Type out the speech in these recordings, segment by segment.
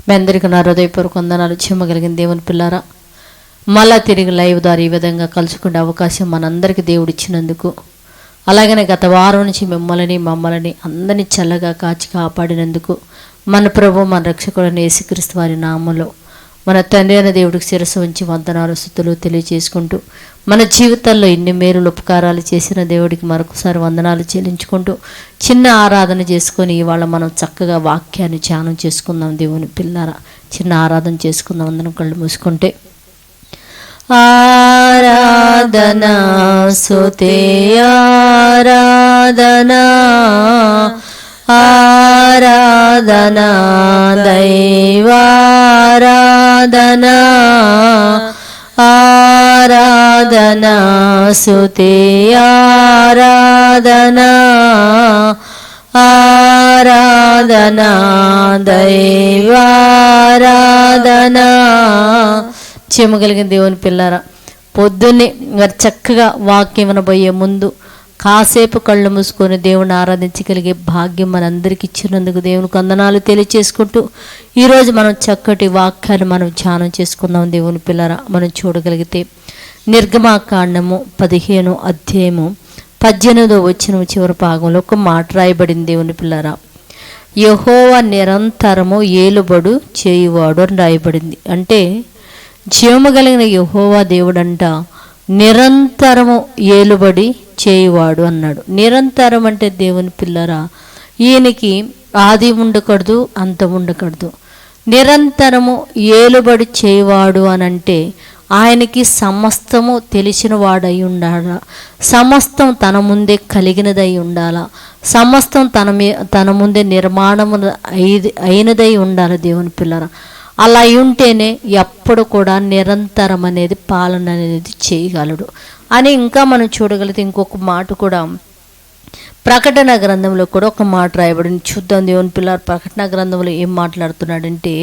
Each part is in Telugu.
మీ అందరికీ నా హృదయపూర్వక వందనాలు. చెమ్మగలిగిన దేవుని పిల్లారా, మళ్ళా తిరిగి లైవ్ ద్వారా ఈ విధంగా కలుసుకునే అవకాశం మనందరికీ దేవుడు ఇచ్చినందుకు, అలాగనే గత వారం నుంచి మమ్మల్ని అందరినీ చల్లగా కాచి కాపాడినందుకు మన ప్రభు మన రక్షకుడైన యేసుక్రీస్తు వారి నామంలో మన తండ్రి అయిన దేవుడికి శిరస్సు ఉంచి వందనాలు స్తుతులు తెలియజేసుకుంటూ, మన జీవితాల్లో ఇన్ని మేలులు ఉపకారాలు చేసిన దేవుడికి మరొకసారి వందనాలు చెల్లించుకుంటూ చిన్న ఆరాధన చేసుకొని ఇవాళ మనం చక్కగా వాక్యాన్ని ధ్యానం చేసుకుందాం. దేవుని పిల్లారా, చిన్న ఆరాధన చేసుకుందాం. అందరం కళ్ళు మూసుకుంటే, ఆరాధనా స్తుతే ఆరాధనా ఆరాధనా దైవారాధనా ఆరాధనా స్తుతే ఆరాధనా ఆరాధనా దైవారాధనా. చెమ్మగలిగిన దేవుని పిల్లారా, పొద్దున్నే మరి చక్కగా వాక్యం వినబోయే ముందు కాసేపు కళ్ళు మూసుకొని దేవుని ఆరాధించగలిగే భాగ్యం మనందరికీ ఇచ్చినందుకు దేవునికి వందనాలు తెలియచేసుకుంటూ, ఈరోజు మనం చక్కటి వాక్యాన్ని మనం ధ్యానం చేసుకుందాం. దేవుని పిల్లరా, మనం చూడగలిగితే నిర్గమాకాండము 15వ అధ్యాయము 18వ వచనం చివరి భాగంలో ఒక మాట రాయబడింది. దేవుని పిల్లరా, యెహోవా నిరంతరము ఏలుబడు చేయువాడు అని రాయబడింది. అంటే జీవము కలిగిన యెహోవా దేవుడంట నిరంతరము ఏలుబడి చేయువాడు అన్నాడు. నిరంతరం అంటే దేవుని పిల్లరా, ఈయనకి ఆది ఉండకూడదు, అంతం ఉండకూడదు. నిరంతరము ఏలుబడి చేయువాడు అని అంటే ఆయనకి సమస్తము తెలిసిన వాడై ఉండాలా, సమస్తం తన ముందే కలిగినదై ఉండాలా, సమస్తం తన ముందే నిర్మాణము అయినదై ఉండాలి. దేవుని పిల్లరా, అలా ఉంటేనే ఎప్పుడు కూడా నిరంతరం అనేది పాలన అనేది చేయగలడు అని. ఇంకా మనం చూడగలిగితే ఇంకొక మాట కూడా ప్రకటన గ్రంథంలో కూడా ఒక మాట రాయబడింది. చూద్దాం దేవుని పిల్లలు, ప్రకటన గ్రంథంలో ఏం మాట్లాడుతున్నాడంటే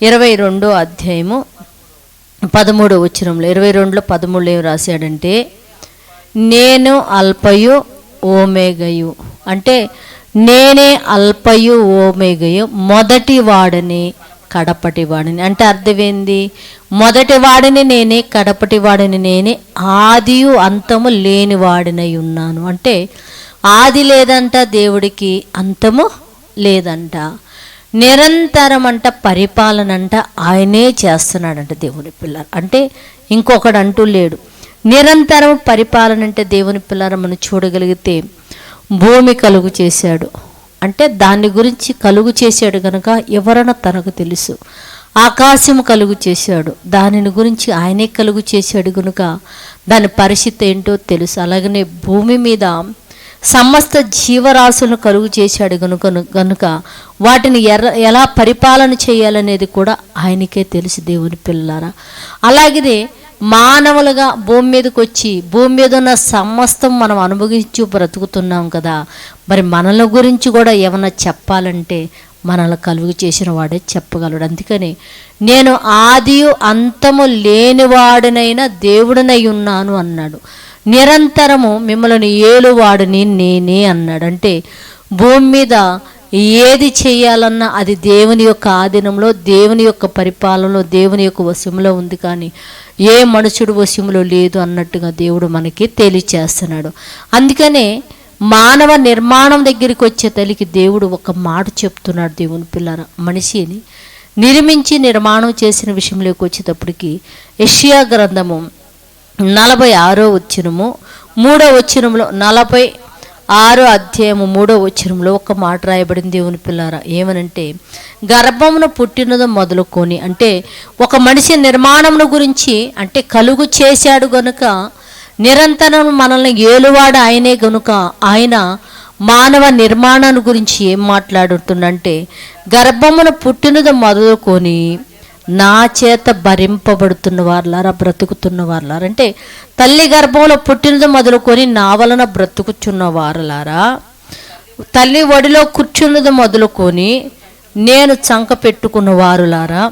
22వ అధ్యాయము 13వ వచనంలో 22లో 13 ఏం రాశాడంటే, నేను అల్పయు ఓమేగయు, అంటే నేనే అల్పయు ఓమేగయు, మొదటి వాడని కడపటి వాడిని. అంటే అర్థమైంది, మొదటి వాడిని నేనే, కడపటి వాడిని నేనే, ఆదియు అంతము లేని వాడినై ఉన్నాను. అంటే ఆది లేదంట దేవుడికి, అంతము లేదంట. నిరంతరం అంట పరిపాలన అంట ఆయనే చేస్తున్నాడంట దేవుని పిల్లలు. అంటే ఇంకొకడు అంటూ లేడు. నిరంతరం పరిపాలన అంటే దేవుని పిల్లలు మనం చూడగలిగితే భూమి కలుగు చేశాడు, అంటే దాని గురించి కలుగు చేశాడు కనుక ఎవరైనా తనకు తెలుసు. ఆకాశము కలుగు చేశాడు, దానిని గురించి ఆయనే కలుగు చేశాడు కనుక దాని పరిస్థితి ఏంటో తెలుసు. అలాగనే భూమి మీద సమస్త జీవరాశులను కలుగు చేశాడు కనుక వాటిని ఎలా పరిపాలన చేయాలనేది కూడా ఆయనకే తెలుసు. దేవుని పిల్లలారా, అలాగనే మానవులుగా భూమి మీదకి వచ్చి భూమి మీద ఉన్న సమస్తం మనం అనుభవించి బ్రతుకుతున్నాం కదా, మరి మనల గురించి కూడా ఏమన్నా చెప్పాలంటే మనల్ని కలుగు చేసిన వాడే చెప్పగలడు. అందుకని నేను ఆదియు అంతము లేనివాడినైనా దేవుడినై ఉన్నాను అన్నాడు. నిరంతరము మిమ్మల్ని ఏలువాడిని నేనే అన్నాడు. అంటే భూమి మీద ఏది చేయాలన్నా అది దేవుని యొక్క ఆధీనంలో, దేవుని యొక్క పరిపాలనలో, దేవుని యొక్క వశంలో ఉంది, కానీ ఏ మనుషుడు వశంలో లేదు అన్నట్టుగా దేవుడు మనకి తెలియచేస్తున్నాడు. అందుకనే మానవ నిర్మాణం దగ్గరికి వచ్చే తల్లికి దేవుడు ఒక మాట చెప్తున్నాడు. దేవుని పిల్లల, మనిషిని నిర్మించి నిర్మాణం చేసిన విషయంలోకి వచ్చేటప్పటికి యెషయా గ్రంథము 46వ వచనము 3వ వచనంలో 46వ అధ్యాయము 3వ వచనంలో ఒక మాట రాయబడింది. దేవుని పిల్లారా, ఏమనంటే గర్భమును పుట్టినదో మొదలుకొని, అంటే ఒక మనిషి నిర్మాణమును గురించి, అంటే కలుగు చేశాడు గనుక నిరంతరం మనల్ని ఏలువాడు ఆయనే గనుక ఆయన మానవ నిర్మాణాన్ని గురించి ఏం మాట్లాడుతుందంటే, గర్భమును పుట్టినదో మొదలుకొని నా చేత భరింపబడుతున్న వారులారా, బ్రతుకుతున్న వారులారా, అంటే తల్లి గర్భంలో పుట్టినది మొదలుకొని నా వలన బ్రతుకుచున్న వారులారా, తల్లి ఒడిలో కూర్చున్నది మొదలుకొని నేను చంక పెట్టుకున్న వారులారా,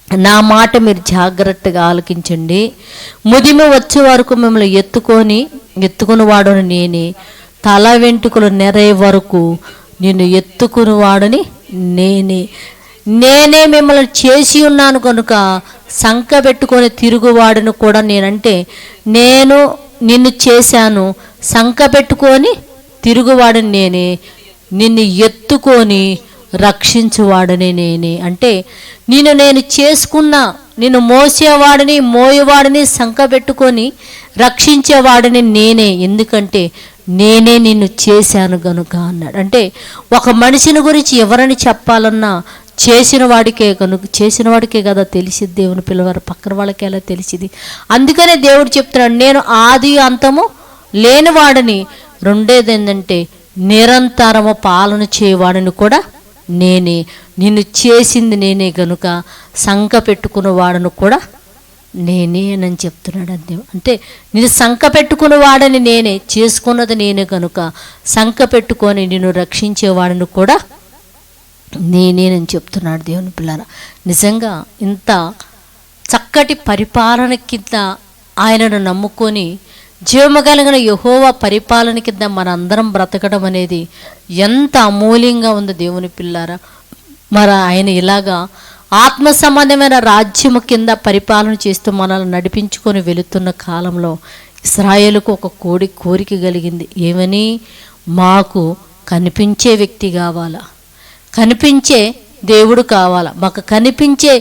నా మాట మీరు జాగ్రత్తగా ఆలకించండి. ముదిమి వచ్చే వరకు మిమ్మల్ని ఎత్తుకుని వాడని నేనే, తల వెంట్రుకలు నెరయ వరకు నిన్ను ఎత్తుకుని వాడని నేనే. నేనే మిమ్మల్ని చేసి ఉన్నాను కనుక సంక పెట్టుకొని తిరుగువాడును కూడా నేనంటే, నేను నిన్ను చేశాను, సంక పెట్టుకొని తిరుగువాడిని నేనే, నిన్ను ఎత్తుకొని రక్షించువాడని నేనే. అంటే నేను చేసుకున్నా, నిన్ను మోసేవాడిని, మోయేవాడిని, సంక పెట్టుకొని రక్షించేవాడిని నేనే, ఎందుకంటే నేనే నిన్ను చేశాను గనుక అన్నాడు. అంటే ఒక మనిషిని గురించి ఎవరని చెప్పాలన్నా చేసిన వాడికే కదా తెలిసిద్ది. దేవుని పిల్లవారు పక్కన వాళ్ళకి ఎలా తెలిసింది? అందుకనే దేవుడు చెప్తున్నాడు, నేను ఆది అంతము లేనివాడిని. రెండేది ఏంటంటే, నిరంతరము పాలన చేయవాడిని కూడా నేనే, నిన్ను చేసింది నేనే గనుక సంక పెట్టుకున్న వాడను కూడా నేనే అని చెప్తున్నాడు అంతే. అంటే నేను సంక పెట్టుకున్న వాడని నేనే, చేసుకున్నది నేనే కనుక సంక పెట్టుకొని నిన్ను రక్షించేవాడిని కూడా నేనేనని చెప్తున్నాడు. దేవుని పిల్లరా, నిజంగా ఇంత చక్కటి పరిపాలన కింద ఆయనను నమ్ముకొని జీవము కలిగిన యెహోవా పరిపాలన కింద మనందరం బ్రతకడం అనేది ఎంత అమూల్యంగా ఉంది దేవుని పిల్లారా. మరి ఆయన ఇలాగా ఆత్మ సంబంధమైన రాజ్యము కింద పరిపాలన చేస్తూ మనల్ని నడిపించుకొని వెళుతున్న కాలంలో ఇశ్రాయేలుకు ఒక కోరిక కలిగింది. ఏమని? మాకు కనిపించే వ్యక్తి కావాలా, కనిపించే దేవుడు కావాలా, మాకు కనిపించే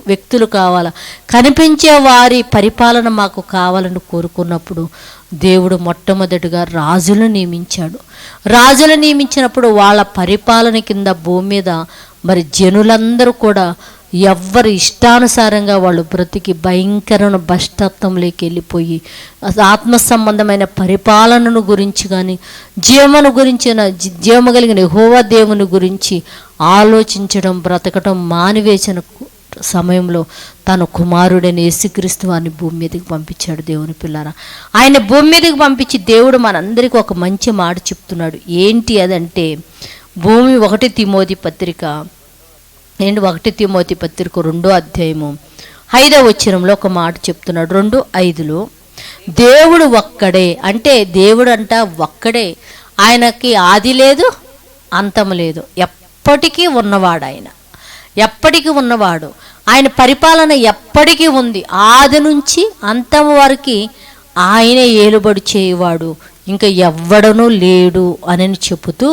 వ్యక్తులు కావాలా, కనిపించే వారి పరిపాలన మాకు కావాలని కోరుకున్నప్పుడు దేవుడు మొట్టమొదటిగా రాజులను నియమించాడు. రాజులు నియమించినప్పుడు వాళ్ళ పరిపాలన కింద భూమి మీద మరి జనులందరూ కూడా ఎవ్వరి ఇష్టానుసారంగా వాళ్ళు బ్రతికి భయంకరమైన భ్రష్టత్వంలోకి వెళ్ళిపోయి ఆత్మ సంబంధమైన పరిపాలనను గురించి కానీ జీవమును గురించిన జీవము కలిగిన యెహోవా దేవుని గురించి ఆలోచించడం బ్రతకడం మానివేసిన సమయంలో తన కుమారుడైన యేసుక్రీస్తు వారిని భూమి మీదకి పంపించాడు. దేవుని పిల్లారా, ఆయన భూమి మీదకి పంపించి దేవుడు మనందరికీ ఒక మంచి మాట చెప్తున్నాడు. ఏంటి అదంటే, భూమి 1 తిమోతి పత్రిక 2వ అధ్యాయము 5వ వచనంలో ఒక మాట చెప్తున్నాడు. 2:5 దేవుడు ఒక్కడే. అంటే దేవుడు అంట ఒక్కడే, ఆయనకి ఆది లేదు, అంతం లేదు, ఎప్పటికీ ఉన్నవాడు. ఆయన ఎప్పటికీ ఉన్నవాడు. ఆయన పరిపాలన ఎప్పటికీ ఉంది. ఆది నుంచి అంతం వరకు ఆయనే ఏలుబడి చేయవాడు, ఇంకా ఎవ్వడనూ లేడు అని చెబుతూ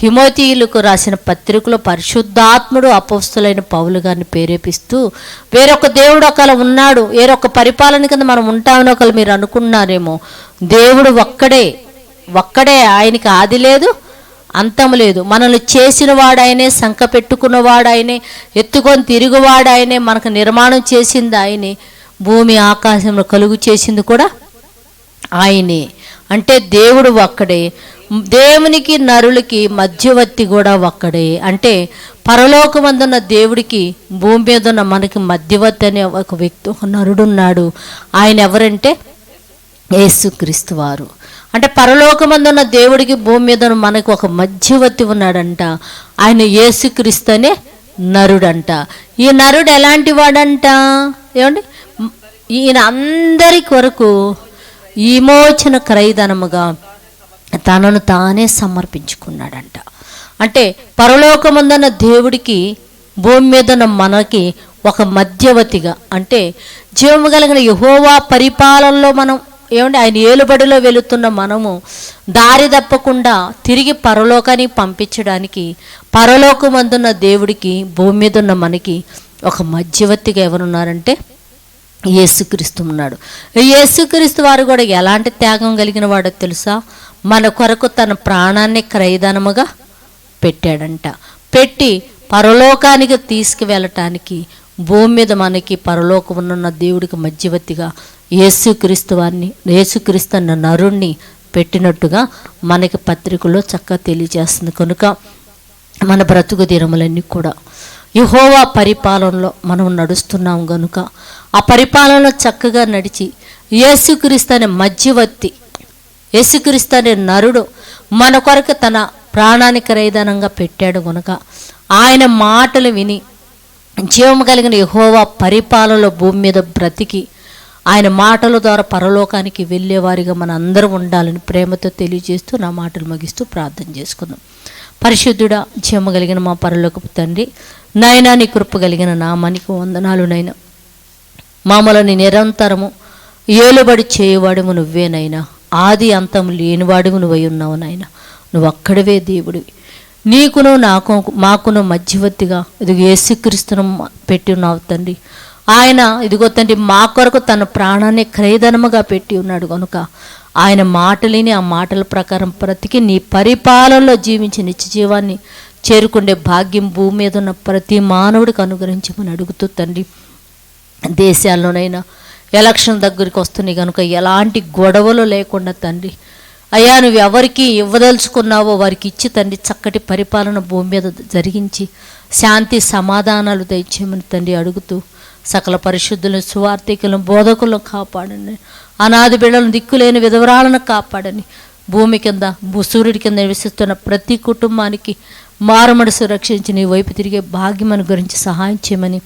తిమోతియులకు రాసిన పత్రికలో పరిశుద్ధాత్ముడు అపోస్తులైన పౌలు గారిని ప్రేరేపిస్తూ, వేరొక దేవుడు ఒకవేళ ఉన్నాడు, వేరొక పరిపాలన కింద మనం ఉంటామని ఒకవేళ మీరు అనుకున్నారేమో, దేవుడు ఒక్కడే, ఆయనకి ఆది లేదు, అంతం లేదు. మనల్ని చేసిన వాడాయనే, సంక పెట్టుకున్నవాడాయనే, ఎత్తుకొని తిరుగువాడాయనే, మనకు నిర్మాణం చేసింది ఆయనే, భూమి ఆకాశంలో కలుగు చేసింది కూడా ఆయనే. అంటే దేవుడు ఒక్కడే, దేవునికి నరులకి మధ్యవర్తి కూడా ఒక్కడే. అంటే పరలోకమందున్న దేవుడికి భూమి మీద ఉన్న మనకి మధ్యవర్తి అనే ఒక వ్యక్తి, ఒక నరుడున్నాడు. ఆయన ఎవరంటే యేసుక్రీస్తు వారు. అంటే పరలోకమందున్న దేవుడికి భూమి మీద మనకు ఒక మధ్యవర్తి ఉన్నాడంట. ఆయన యేసుక్రీస్తు అనే నరుడంట. ఈ నరుడు ఎలాంటి వాడంట? ఏమండి, ఈయన అందరి కొరకు విమోచన క్రయధనముగా తనను తానే సమర్పించుకున్నాడంట. అంటే పరలోకమందున్న దేవుడికి భూమి మీద ఉన్న మనకి ఒక మధ్యవర్తిగా, అంటే జీవము కలిగిన యెహోవా పరిపాలనలో మనం ఆయన ఏలుబడిలో వెళుతున్న మనము దారి తప్పకుండా తిరిగి పరలోకానికి పంపించడానికి పరలోకమందున్న దేవుడికి భూమి మీద ఉన్న మనకి ఒక మధ్యవర్తిగా ఎవరున్నారంటే యేసుక్రీస్తు ఉన్నాడు. యేసుక్రీస్తు వారు కూడా ఎలాంటి త్యాగం కలిగిన వాడో తెలుసా? మన కొరకు తన ప్రాణాన్ని క్రయధనముగా పెట్టాడంట. పెట్టి పరలోకానికి తీసుకువెళ్ళటానికి భూమి మీద మనకి పరలోకమున్న దేవుడికి మధ్యవర్తిగా యేసుక్రీస్తు అన్న నరుణ్ణి పెట్టినట్టుగా మనకి పత్రికలో చక్కగా తెలియజేస్తుంది. కనుక మన బ్రతుకు దినములన్నీ కూడా యెహోవా పరిపాలనలో మనం నడుస్తున్నాం గనుక ఆ పరిపాలనలో చక్కగా నడిచి యేసుక్రీస్తు అనే మధ్యవర్తి, యేసుక్రీస్తు అనే నరుడు మన కొరకు తన ప్రాణానికి క్రయధనంగా పెట్టాడు గనుక ఆయన మాటలు విని జీవము కలిగిన యెహోవా పరిపాలనలో భూమి మీద బ్రతికి ఆయన మాటల ద్వారా పరలోకానికి వెళ్ళేవారిగా మన అందరం ఉండాలని ప్రేమతో తెలియజేస్తూ నా మాటలు ముగిస్తూ ప్రార్థన చేసుకుందాం. పరిశుద్ధుడా, జీవము కలిగిన మా పరలోకపు తండ్రి, నాయనా నీ కృప కలిగిన నామానికి వందనాలు నైనా. మామూలని నిరంతరము ఏలుబడి చేయువాడుము నువ్వేనైనా, ఆది అంతం లేనివాడుము నువ్వై ఉన్నావు నాయన. నువ్వు అక్కడివే దేవుడివి. నీకును మాకును మధ్యవర్తిగా ఇదిగో యేసుక్రీస్తును పెట్టి ఉన్నావు తండ్రి. ఆయన ఇదిగో తండ్రి మా కొరకు తన ప్రాణాన్ని క్రయధనముగా పెట్టి ఉన్నాడు కనుక ఆయన మాటలేని ఆ మాటల ప్రకారం బ్రతికి నీ పరిపాలనలో జీవించి నిత్య జీవాన్ని చేరుకునే భాగ్యం భూమి మీద ఉన్న ప్రతి మానవుడికి అనుగ్రహించమని అడుగుతూ తండ్రి, దేశాల్లోనైనా ఎలక్షన్ దగ్గరికి వస్తున్నాయి కనుక ఎలాంటి గొడవలు లేకుండా తండ్రి అయ్యా నువ్వు ఎవరికి ఇవ్వదలుచుకున్నావో వారికి ఇచ్చి తండ్రి చక్కటి పరిపాలన భూమి మీద జరిగించి శాంతి సమాధానాలు దయచేయమని తండ్రి అడుగుతూ, సకల పరిశుద్ధులను సువార్థికులను బోధకులను కాపాడండి. అనాథ బిడ్డలను దిక్కులేని విధవరాలను కాపాడని. భూమి కింద సూర్యుడి కింద నివసిస్తున్న ప్రతి కుటుంబానికి మారుమనసు రక్షించి నీ వైపు తిరిగే భాగ్యమను గురించి సహాయం చేయమని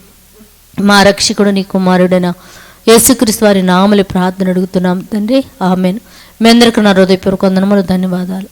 మా రక్షకుడు నీ కుమారుడైన యేసుక్రీస్తు వారి నామములో ప్రార్థన అడుగుతున్నాం తండ్రి. ఆమేన్. మీ అందరికీ నా హృదయపూర్వక వందనములు, ధన్యవాదాలు.